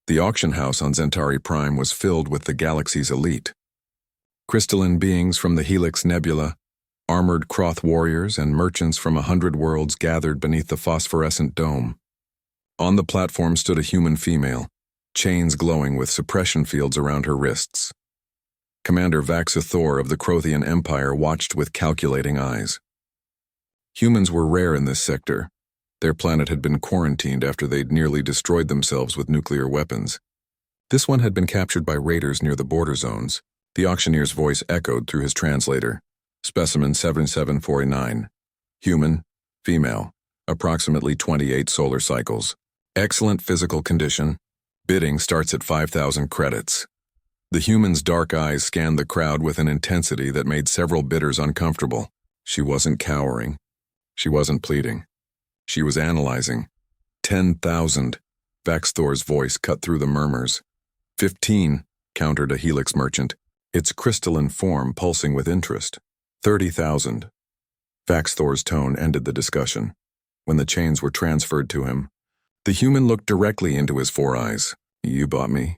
The auction house on Centauri Prime was filled with the galaxy's elite. Crystalline beings from the Helix Nebula, armored Kroth warriors, and merchants from 100 worlds gathered beneath the phosphorescent dome. On the platform stood a human female, chains glowing with suppression fields around her wrists. Commander Vaxathor of the Krothian Empire watched with calculating eyes. Humans were rare in this sector. Their planet had been quarantined after they'd nearly destroyed themselves with nuclear weapons. This one had been captured by raiders near the border zones. The auctioneer's voice echoed through his translator. Specimen 7749. Human, female, approximately 28 solar cycles. Excellent physical condition. Bidding starts at 5,000 credits. The human's dark eyes scanned the crowd with an intensity that made several bidders uncomfortable. She wasn't cowering. She wasn't pleading. She was analyzing. 10,000. Vaxthor's voice cut through the murmurs. 15, countered a Helix merchant, its crystalline form pulsing with interest. 30,000. Vaxthor's tone ended the discussion. When the chains were transferred to him, the human looked directly into his four eyes. You bought me,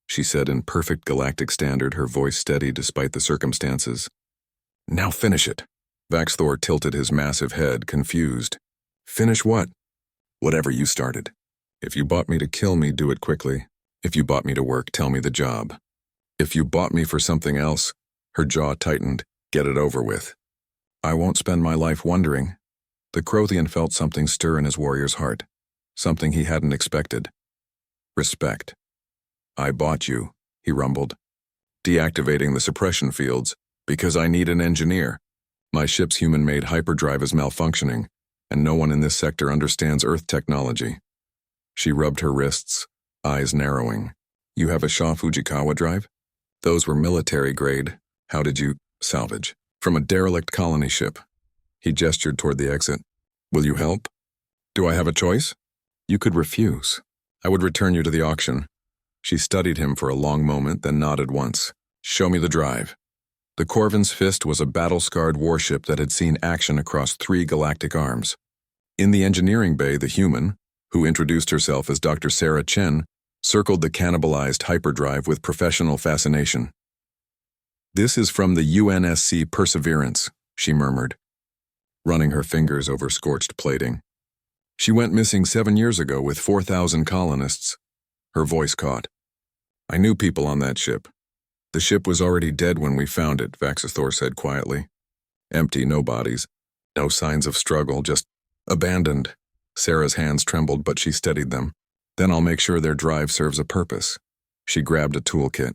she said in perfect galactic standard, her voice steady despite the circumstances. Now finish it. Vaxthor tilted his massive head, confused. Finish what? Whatever you started. If you bought me to kill me, do it quickly. If you bought me to work, tell me the job. If you bought me for something else, her jaw tightened, get it over with. I won't spend my life wondering. The Krothian felt something stir in his warrior's heart, something he hadn't expected. Respect. I bought you, he rumbled. Deactivating the suppression fields, because I need an engineer. My ship's human-made hyperdrive is malfunctioning, and no one in this sector understands Earth technology. She rubbed her wrists, eyes narrowing. You have a Shaw Fujikawa drive? Those were military grade. How did you salvage? From a derelict colony ship. He gestured toward the exit. Will you help? Do I have a choice? You could refuse. I would return you to the auction. She studied him for a long moment, then nodded once. Show me the drive. The Corvin's Fist was a battle-scarred warship that had seen action across 3 galactic arms. In the engineering bay, the human, who introduced herself as Dr. Sarah Chen, circled the cannibalized hyperdrive with professional fascination. This is from the UNSC Perseverance, she murmured, running her fingers over scorched plating. She went missing 7 years ago with 4,000 colonists. Her voice caught. I knew people on that ship. The ship was already dead when we found it, Vaxathor said quietly. Empty, no bodies. No signs of struggle, just abandoned. Sarah's hands trembled, but she steadied them. Then I'll make sure their drive serves a purpose. She grabbed a toolkit.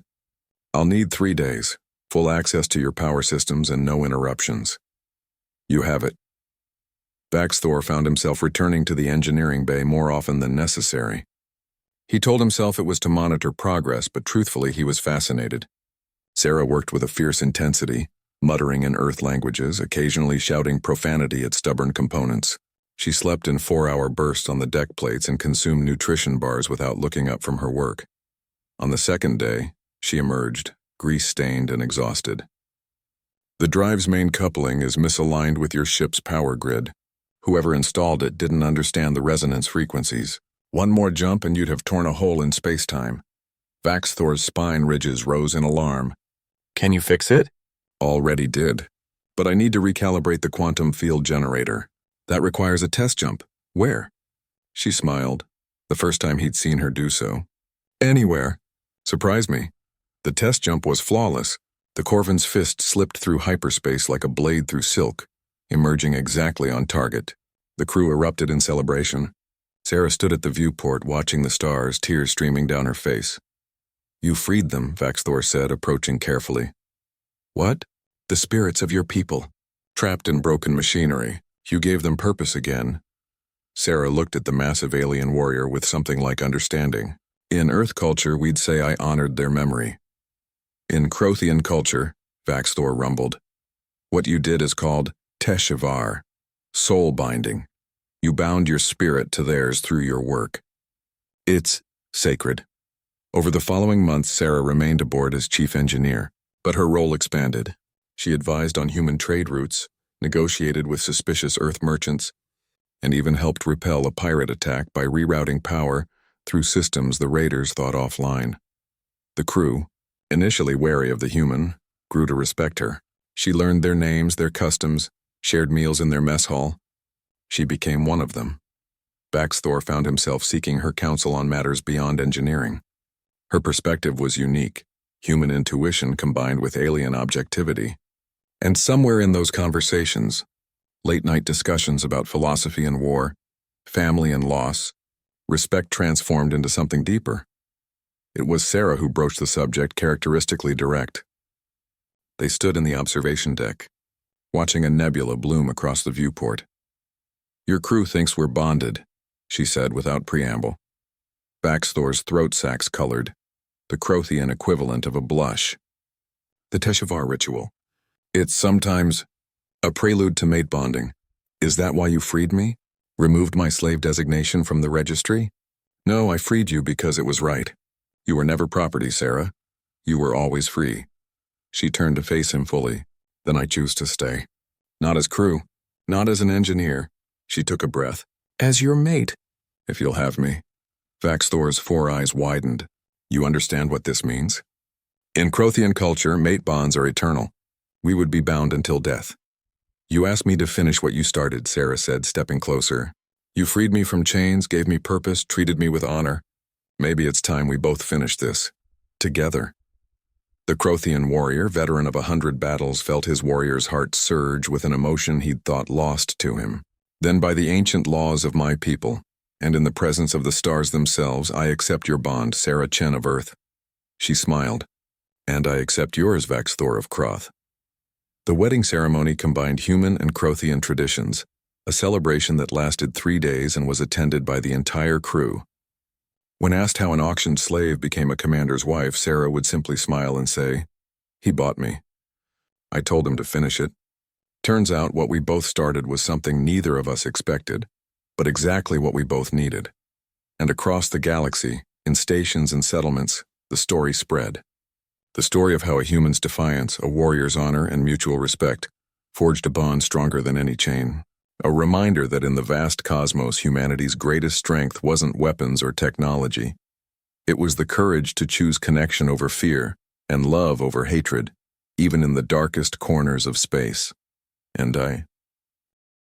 I'll need 3 days, full access to your power systems and no interruptions. You have it. Vaxthor found himself returning to the engineering bay more often than necessary. He told himself it was to monitor progress, but truthfully he was fascinated. Sarah worked with a fierce intensity, muttering in Earth languages, occasionally shouting profanity at stubborn components. She slept in 4-hour bursts on the deck plates and consumed nutrition bars without looking up from her work. On the second day, she emerged, grease-stained and exhausted. The drive's main coupling is misaligned with your ship's power grid. Whoever installed it didn't understand the resonance frequencies. One more jump and you'd have torn a hole in space-time. Vaxthor's spine ridges rose in alarm. Can you fix it? Already did. But I need to recalibrate the quantum field generator. That requires a test jump. Where? She smiled, the first time he'd seen her do so. Anywhere. Surprised me. The test jump was flawless. The Corvin's Fist slipped through hyperspace like a blade through silk, emerging exactly on target. The crew erupted in celebration. Sarah stood at the viewport, watching the stars, tears streaming down her face. You freed them, Vaxthor said, approaching carefully. What? The spirits of your people. Trapped in broken machinery, you gave them purpose again. Sarah looked at the massive alien warrior with something like understanding. In Earth culture, we'd say I honored their memory. In Krothian culture, Vaxthor rumbled, what you did is called Teshavar, soul binding. You bound your spirit to theirs through your work. It's sacred. Over the following months, Sarah remained aboard as chief engineer, but her role expanded. She advised on human trade routes, negotiated with suspicious Earth merchants, and even helped repel a pirate attack by rerouting power Through systems the raiders thought offline. The crew, initially wary of the human, grew to respect her. She learned their names, their customs, shared meals in their mess hall. She became one of them. Baxthor found himself seeking her counsel on matters beyond engineering. Her perspective was unique, human intuition combined with alien objectivity. And somewhere in those conversations, late-night discussions about philosophy and war, family and loss, respect transformed into something deeper. It was Sarah who broached the subject, characteristically direct. They stood in the observation deck, watching a nebula bloom across the viewport. "Your crew thinks we're bonded," she said without preamble. Baxthor's throat sacs colored, the Crothian equivalent of a blush. "The Teshuvah ritual. It's sometimes a prelude to mate bonding. Is that why you freed me? Removed my slave designation from the registry?" "No, I freed you because it was right. You were never property, Sarah. You were always free." She turned to face him fully. "Then I choose to stay. Not as crew, not as an engineer." She took a breath. "As your mate, if you'll have me." Baxthor's four eyes widened. "You understand what this means? In Crothian culture, mate bonds are eternal. We would be bound until death." "You asked me to finish what you started," Sarah said, stepping closer. "You freed me from chains, gave me purpose, treated me with honor. Maybe it's time we both finish this. Together." The Crothian warrior, veteran of 100 battles, felt his warrior's heart surge with an emotion he'd thought lost to him. "Then by the ancient laws of my people, and in the presence of the stars themselves, I accept your bond, Sarah Chen of Earth." She smiled. "And I accept yours, Vaxthor of Croth." The wedding ceremony combined human and Crothian traditions, a celebration that lasted 3 days and was attended by the entire crew. When asked how an auctioned slave became a commander's wife, Sarah would simply smile and say, "He bought me. I told him to finish it." Turns out what we both started was something neither of us expected, but exactly what we both needed. And across the galaxy, in stations and settlements, the story spread. The story of how a human's defiance, a warrior's honor, and mutual respect forged a bond stronger than any chain. A reminder that in the vast cosmos, humanity's greatest strength wasn't weapons or technology. It was the courage to choose connection over fear and love over hatred, even in the darkest corners of space. And I